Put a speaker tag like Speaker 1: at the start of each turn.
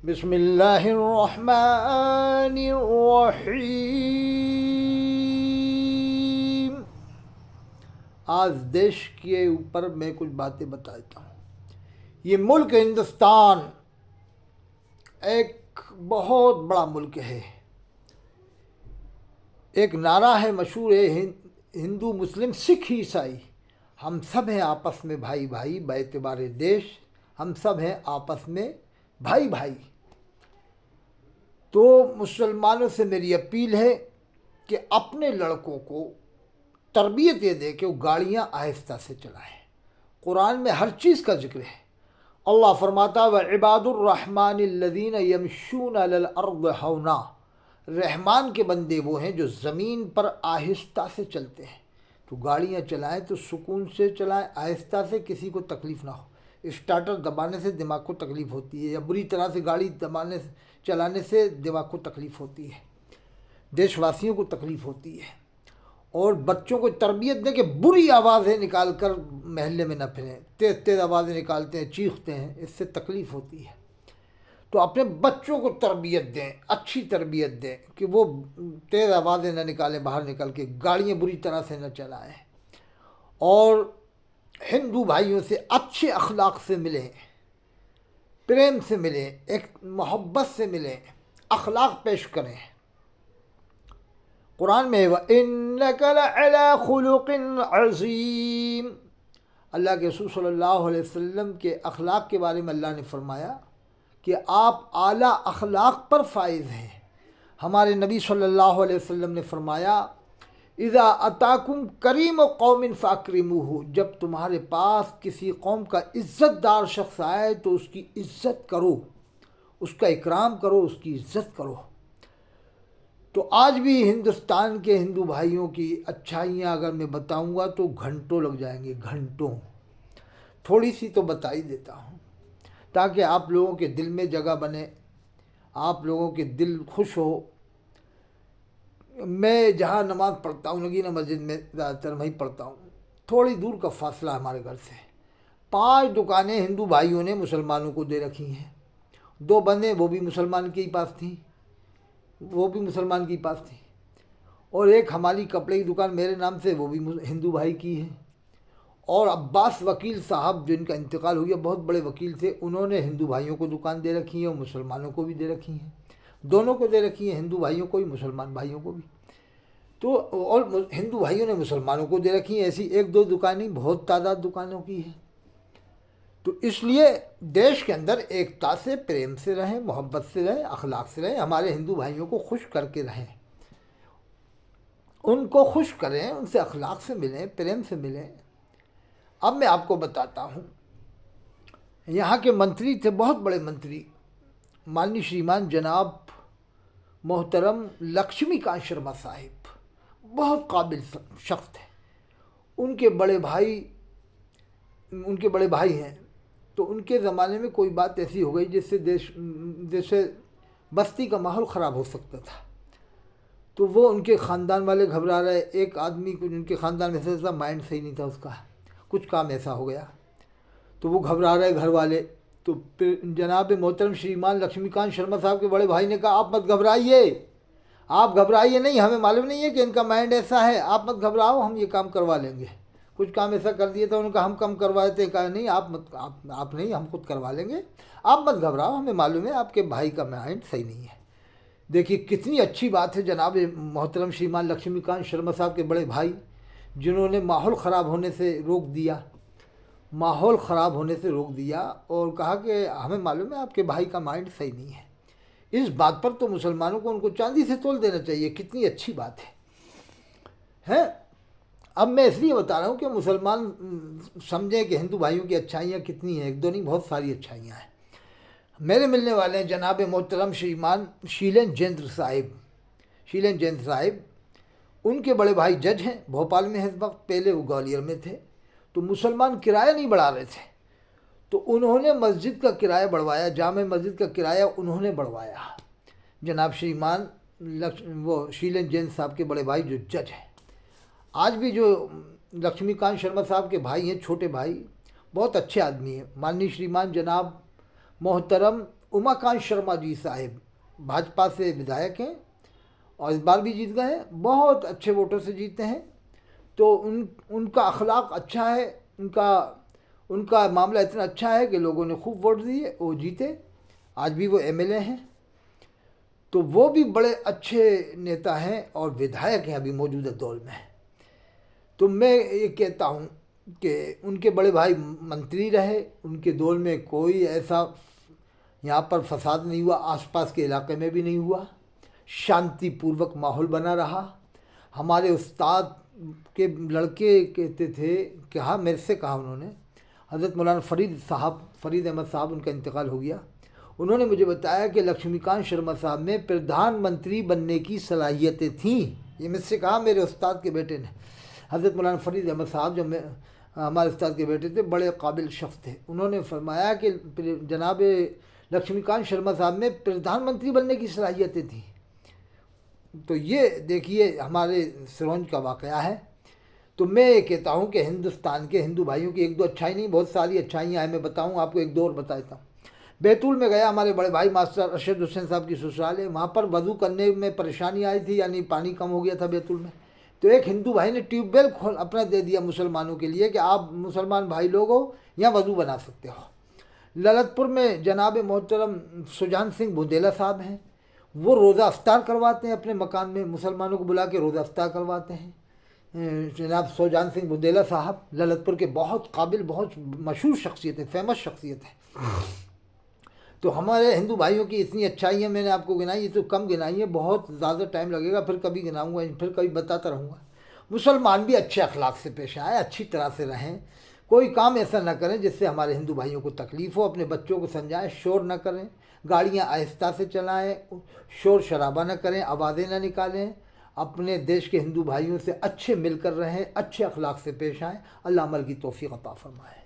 Speaker 1: बिस्मिल्लाहिर्रहमानिर्रहीम। आज देश के ऊपर मैं कुछ बातें बताता हूँ। ये मुल्क हिंदुस्तान एक बहुत बड़ा मुल्क है। एक नारा है, मशहूर है, हिंदू मुस्लिम सिख ईसाई हम सब हैं आपस में भाई भाई, बेएतबारे देश हम सब हैं आपस में भाई भाई। तो मुसलमानों से मेरी अपील है कि अपने लड़कों को तरबियत ये दे कि वो गाड़ियाँ आहिस्ता से चलाएं। कुरान में हर चीज़ का जिक्र है। अल्लाह फरमाता व इबादुर्रहमानिल्लज़ीन यमशून अलल अर्द हौना, रहमान के बंदे वो हैं जो ज़मीन पर आहिस्ता से चलते हैं। तो गाड़ियाँ चलाएं तो सुकून से चलाएं, आहिस्ता से, किसी को तकलीफ़ ना हो। स्टार्टर दबाने से दिमाग को तकलीफ़ होती है, या बुरी तरह से गाड़ी चलाने से दिमाग को तकलीफ़ होती है, देशवासियों को तकलीफ़ होती है। और बच्चों को तरबियत दें कि बुरी आवाज़ें निकाल कर महल्ले में न फिरें। तेज़ तेज़ आवाज़ें निकालते हैं, चीखते हैं, इससे तकलीफ़ होती है। तो अपने बच्चों को तरबियत दें, अच्छी तरबियत दें कि वो तेज़ आवाज़ें न निकालें, बाहर निकल के गाड़ियाँ बुरी तरह से न चलाएं। और हिंदू भाइयों से अच्छे अखलाक से मिलें, प्रेम से मिलें, एक मोहब्बत से मिलें, अखलाक पेश करें। कुरान में व इन्नका लअला खुलुकिन अज़ीम, अल्लाह के रसूल सल्लल्लाहु अलैहि वसल्लम के अखलाक के बारे में अल्लाह ने फरमाया कि आप आला अखलाक पर फाइज़ हैं। हमारे नबी सल्लल्लाहु अलैहि वसल्लम ने फरमाया इज़ा अताकुम करीम कौमिन फ़ाकरिमुहु, जब तुम्हारे पास किसी कौम का इज़्ज़तदार शख्स आए तो उसकी इज़्ज़त करो, उसका इकराम करो, उसकी इज़्ज़त करो। तो आज भी हिंदुस्तान के हिंदू भाइयों की अच्छाइयाँ अगर मैं बताऊँगा तो घंटों लग जाएंगे, घंटों। थोड़ी सी तो बता ही देता हूँ ताकि आप लोगों के दिल में जगह बने, आप लोगों के दिल खुश हो। मैं जहाँ नमाज़ पढ़ता हूँ, नगीना मस्जिद में ज़्यादातर वहीं पढ़ता हूँ। थोड़ी दूर का फासला हमारे घर से। 5 दुकानें हिंदू भाइयों ने मुसलमानों को दे रखी हैं। 2 बंदें वो भी मुसलमान के ही पास थी, वो भी मुसलमान की पास थी। और एक हमारी कपड़े की दुकान मेरे नाम से, वो भी हिंदू भाई की है। और अब्बास वकील साहब जिनका इंतकाल हो गया, बहुत बड़े वकील थे, उन्होंने हिंदू भाइयों को दुकान दे रखी है और मुसलमानों को भी दे रखी हैं। दोनों को दे रखी है, हिंदू भाइयों को भी, मुसलमान भाइयों को भी। तो और हिंदू भाइयों ने मुसलमानों को दे रखी है। ऐसी 1-2 दुकानें, बहुत तादाद दुकानों की है। तो इसलिए देश के अंदर एकता से, प्रेम से रहें, मोहब्बत से रहें, अखलाक से रहें। हमारे हिंदू भाइयों को खुश करके रहें, उनको खुश करें, उनसे अखलाक से मिलें, प्रेम से मिलें। अब मैं आपको बताता हूँ, यहाँ के मंत्री थे, बहुत बड़े मंत्री, माननीय श्रीमान जनाब मोहतरम लक्ष्मीकांत शर्मा साहिब, बहुत काबिल शख्स थे। उनके बड़े भाई हैं। तो उनके ज़माने में कोई बात ऐसी हो गई जिससे जैसे बस्ती का माहौल ख़राब हो सकता था। तो वो उनके ख़ानदान वाले घबरा रहे। एक आदमी को उनके ख़ानदान में से माइंड सही नहीं था उसका, कुछ काम ऐसा हो गया, तो वो घबरा रहे घर वाले। तो फिर जनाब मोहतरम श्रीमान लक्ष्मीकांत शर्मा साहब के बड़े भाई ने कहा आप मत घबराइए, आप घबराइए नहीं, हमें मालूम नहीं है कि इनका माइंड ऐसा है, आप मत घबराओ, हम ये काम करवा लेंगे। कुछ काम ऐसा कर दिया था, उन्होंने कहा हम कम करवा देते हैं। कहा नहीं, आप नहीं, हम खुद करवा लेंगे, आप मत घबराओ, हमें मालूम है आपके भाई का माइंड सही नहीं है। देखिए कितनी अच्छी बात है, जनाब मोहतरम श्रीमान लक्ष्मीकांत शर्मा साहब के बड़े भाई, जिन्होंने माहौल ख़राब होने से रोक दिया, माहौल ख़राब होने से रोक दिया और कहा कि हमें मालूम है आपके भाई का माइंड सही नहीं है। इस बात पर तो मुसलमानों को उनको चांदी से तोल देना चाहिए। कितनी अच्छी बात है। अब मैं इसलिए बता रहा हूँ कि मुसलमान समझें कि हिंदू भाइयों की अच्छाइयाँ कितनी हैं, 1-2 नहीं, बहुत सारी अच्छाइयाँ हैं। मेरे मिलने वाले हैं जनाब मोहतरम श्रीमान शीलन जैन साहिब। उनके बड़े भाई जज हैं, भोपाल में है इस वक्त, पहले वो ग्वालियर में थे। तो मुसलमान किराया नहीं बढ़ा रहे थे, तो उन्होंने मस्जिद का किराया बढ़वाया, जामे मस्जिद का किराया उन्होंने बढ़वाया। जनाब श्रीमान वो शीलन जैन साहब के बड़े भाई जो जज हैं। आज भी जो लक्ष्मीकांत शर्मा साहब के भाई हैं, छोटे भाई, बहुत अच्छे आदमी हैं। माननीय श्रीमान जनाब मोहतरम उमाकांत शर्मा जी साहिब भाजपा से विधायक हैं और इस बार भी जीत गए हैं, बहुत अच्छे वोटों से जीते हैं। तो उनका अखलाक अच्छा है, उनका मामला इतना अच्छा है कि लोगों ने खूब वोट दिए, वो जीते। आज भी वो एमएलए हैं, तो वो भी बड़े अच्छे नेता हैं और विधायक हैं अभी मौजूदा दौर में। तो मैं ये कहता हूँ कि उनके बड़े भाई मंत्री रहे, उनके दौर में कोई ऐसा यहाँ पर फसाद नहीं हुआ, आसपास के इलाके में भी नहीं हुआ, शांतिपूर्वक माहौल बना रहा। हमारे उस्ताद के लड़के कहते थे कि हाँ, मेरे से कहा उन्होंने, हज़रत मौलाना फरीद अहमद साहब, उनका इंतकाल हो गया। उन्होंने मुझे बताया कि लक्ष्मीकांत शर्मा साहब में प्रधानमंत्री बनने की सलाहियतें थीं। ये मुझसे कहा मेरे उस्ताद के बेटे ने। हज़रत मौलाना फरीद अहमद साहब जो हमारे उस्ताद के बेटे थे, बड़े काबिल शख्स थे। उन्होंने फरमाया कि जनाब लक्ष्मीकांत शर्मा साहब में प्रधानमंत्री बनने की सलाहियतें थीं। तो ये देखिए हमारे सिरोंज का वाक़या है। तो मैं ये कहता हूँ कि हिंदुस्तान के हिंदू भाइयों की एक दो अच्छाई नहीं, बहुत सारी अच्छाइयाँ हैं। मैं बताऊँ आपको, एक दो और बताता हूँ। बैतूल में गया, हमारे बड़े भाई मास्टर अरशद हुसैन साहब की ससुराल है। वहाँ पर वज़ू करने में परेशानी आई थी, यानी पानी कम हो गया था बैतूल में। तो एक हिंदू भाई ने ट्यूबवेल खोल अपना दे दिया मुसलमानों के लिए कि आप मुसलमान भाई लोग हो, यहाँ वज़ू बना सकते हो। ललितपुर में जनाब मोहतरम सुजान सिंह बुंदेला साहब हैं, वो रोज़ा अफ्तार करवाते हैं अपने मकान में, मुसलमानों को बुला के रोज़ा अफ्तार करवाते हैं। जनाब सुजान सिंह बुंदेला साहब ललितपुर के बहुत काबिल, बहुत मशहूर शख्सियत है, फेमस शख्सियत है। तो हमारे हिंदू भाइयों की इतनी अच्छाइयाँ मैंने आपको गिनाई, ये तो कम गिनाई है, बहुत ज़्यादा टाइम लगेगा, फिर कभी गिनाऊंगा, फिर कभी बताता रहूँगा। मुसलमान भी अच्छे अखलाक से पेश आए, अच्छी तरह से रहें, कोई काम ऐसा ना करें जिससे हमारे हिंदू भाइयों को तकलीफ़ हो। अपने बच्चों को समझाएं, शोर ना करें, गाड़ियाँ आहिस्ता से चलाएं, शोर शराबा ना करें, आवाज़ें ना निकालें। अपने देश के हिंदू भाइयों से अच्छे मिलकर रहें, अच्छे अखलाक से पेश आएँ। अल्लाह अमल की तौफीक अता फरमाए।